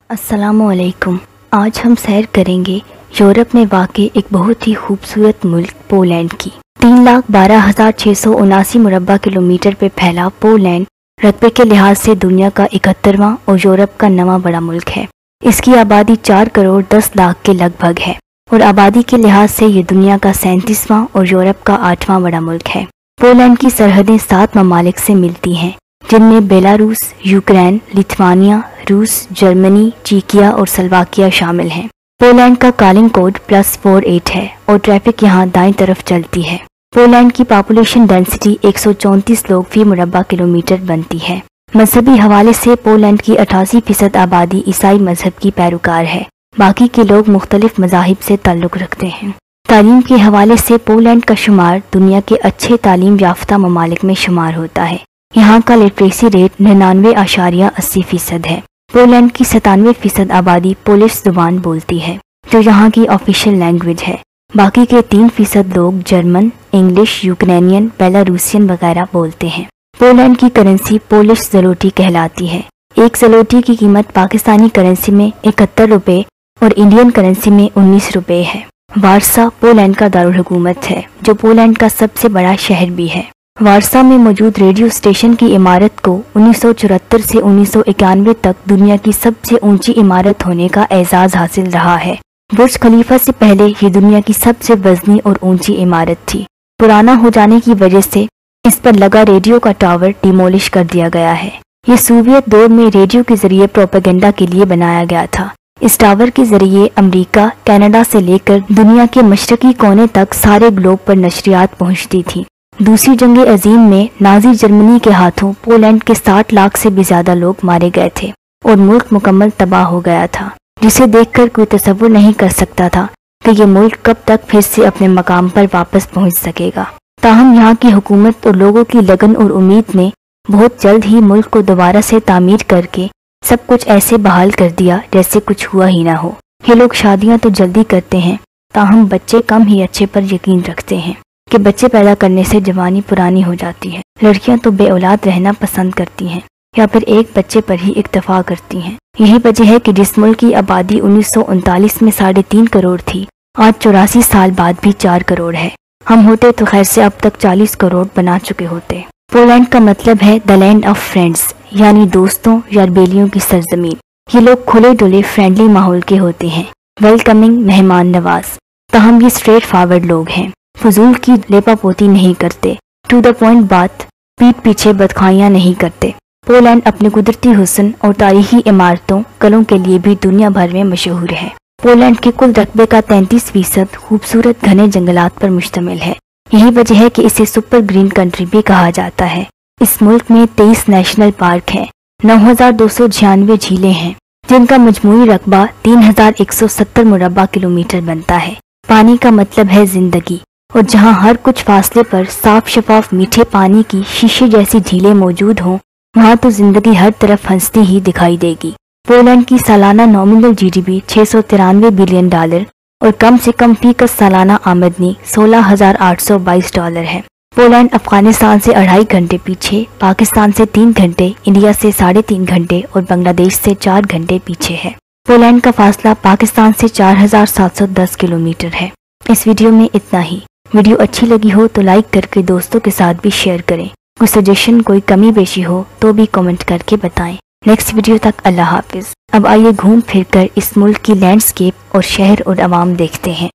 السلام علیکم۔ آج ہم سیر کریں گے یورپ میں واقع ایک بہت ہی خوبصورت ملک پولینڈ کی۔ 3,12,679 مربع کلومیٹر پہ پھیلا پولینڈ رقبے کے لحاظ سے دنیا کا 71واں اور یورپ کا 9واں بڑا ملک ہے۔ اس کی آبادی 4 کروڑ 10 لاکھ کے لگ بھگ ہے اور آبادی کے لحاظ سے یہ دنیا کا 37واں اور یورپ کا 8واں بڑا ملک ہے۔ پولینڈ کی سرحدیں 7 ممالک سے ملتی ہیں، جن میں بیلاروس، یوکرین، لتھوانیا، روس، جرمنی، چیکیا اور سلواکیہ شامل ہیں۔ پولینڈ کا کالنگ کوڈ +48 ہے اور ٹریفک یہاں دائیں طرف چلتی ہے۔ پولینڈ کی پاپولیشن ڈینسٹی 134 لوگ فی مربع کلومیٹر بنتی ہے۔ مذہبی حوالے سے پولینڈ کی 88% آبادی عیسائی مذہب کی پیروکار ہے، باقی کے لوگ مختلف مذاہب سے تعلق رکھتے ہیں۔ تعلیم کے حوالے سے پولینڈ کا شمار دنیا کے اچھے تعلیم یافتہ ممالک میں شمار ہوتا ہے۔ یہاں کا لٹریسی ریٹ 99.80% ہے۔ پولینڈ کی 97% آبادی پولش زبان بولتی ہے، جو یہاں کی آفیشیل لینگویج ہے۔ باقی کے 3% لوگ جرمن، انگلش، یوکرینین، بیلاروسین وغیرہ بولتے ہیں۔ پولینڈ کی کرنسی پولش زلوٹی کہلاتی ہے۔ ایک زلوٹی کی قیمت پاکستانی کرنسی میں 71 روپے اور انڈین کرنسی میں 19 روپے ہے۔ وارسا پولینڈ کا دارالحکومت ہے، جو پولینڈ کا سب سے بڑا شہر بھی ہے۔ وارسا میں موجود ریڈیو اسٹیشن کی عمارت کو 1974 سے 1991 تک دنیا کی سب سے اونچی عمارت ہونے کا اعزاز حاصل رہا ہے۔ برج خلیفہ سے پہلے یہ دنیا کی سب سے وزنی اور اونچی عمارت تھی۔ پرانا ہو جانے کی وجہ سے اس پر لگا ریڈیو کا ٹاور ڈیمولش کر دیا گیا ہے۔ یہ سوویت دور میں ریڈیو کے ذریعے پروپیگنڈا کے لیے بنایا گیا تھا۔ اس ٹاور کے ذریعے امریکہ، کینیڈا سے لے کر دنیا کے مشرقی کونے تک سارے گلوب پر نشریات پہنچتی تھی۔ دوسری جنگ عظیم میں نازی جرمنی کے ہاتھوں پولینڈ کے 60 لاکھ سے بھی زیادہ لوگ مارے گئے تھے اور ملک مکمل تباہ ہو گیا تھا، جسے دیکھ کر کوئی تصور نہیں کر سکتا تھا کہ یہ ملک کب تک پھر سے اپنے مقام پر واپس پہنچ سکے گا۔ تاہم یہاں کی حکومت اور لوگوں کی لگن اور امید نے بہت جلد ہی ملک کو دوبارہ سے تعمیر کر کے سب کچھ ایسے بحال کر دیا جیسے کچھ ہوا ہی نہ ہو۔ یہ لوگ شادیاں تو جلدی کرتے ہیں، تاہم بچے کم ہی اچھے پر یقین رکھتے ہیں کہ بچے پیدا کرنے سے جوانی پرانی ہو جاتی ہے۔ لڑکیاں تو بے اولاد رہنا پسند کرتی ہیں یا پھر ایک بچے پر ہی اکتفا کرتی ہیں۔ یہی وجہ ہے کہ جس ملک کی آبادی 1939 میں 3.5 کروڑ تھی، آج 84 سال بعد بھی 4 کروڑ ہے۔ ہم ہوتے تو خیر سے اب تک 40 کروڑ بنا چکے ہوتے۔ پولینڈ کا مطلب ہے دی لینڈ آف فرینڈز، یعنی دوستوں یا بیلیوں کی سرزمین۔ یہ لوگ کھلے ڈلے فرینڈلی ماحول کے ہوتے ہیں، ویلکمنگ، مہمان نواز۔ تاہم یہ اسٹریٹ فارورڈ لوگ ہیں، فضول کی لیپا پوتی نہیں کرتے، ٹو دا پوائنٹ بات، پیٹ پیچھے بدخوائیاں نہیں کرتے۔ پولینڈ اپنے قدرتی حسن اور تاریخی عمارتوں، قلعوں کے لیے بھی دنیا بھر میں مشہور ہے۔ پولینڈ کے کل رقبے کا 33% خوبصورت گھنے جنگلات پر مشتمل ہے۔ یہی وجہ ہے کہ اسے سپر گرین کنٹری بھی کہا جاتا ہے۔ اس ملک میں 23 نیشنل پارک ہیں، 9,296 جھیلیں ہیں، جن کا مجموعی رقبہ 3,170 مربع کلومیٹر بنتا ہے۔ پانی کا مطلب ہے زندگی، اور جہاں ہر کچھ فاصلے پر صاف شفاف میٹھے پانی کی شیشے جیسی جھیلیں موجود ہوں، وہاں تو زندگی ہر طرف ہنستی ہی دکھائی دے گی۔ پولینڈ کی سالانہ نامنل GDP $693 بلین اور کم سے کم فیکس سالانہ آمدنی $16,822 ہے۔ پولینڈ افغانستان سے 2.5 گھنٹے پیچھے، پاکستان سے 3 گھنٹے، انڈیا سے 3.5 گھنٹے اور بنگلہ دیش سے 4 گھنٹے پیچھے ہے۔ پولینڈ کا فاصلہ پاکستان سے 4,710 کلومیٹر ہے۔ اس ویڈیو میں اتنا ہی۔ ویڈیو اچھی لگی ہو تو لائک کر کے دوستوں کے ساتھ بھی شیئر کریں۔ کوئی سجیشن، کوئی کمی بیشی ہو تو بھی کمنٹ کر کے بتائیں۔ نیکسٹ ویڈیو تک اللہ حافظ۔ اب آئیے گھوم پھر کر اس ملک کی لینڈسکیپ اور شہر اور عوام دیکھتے ہیں۔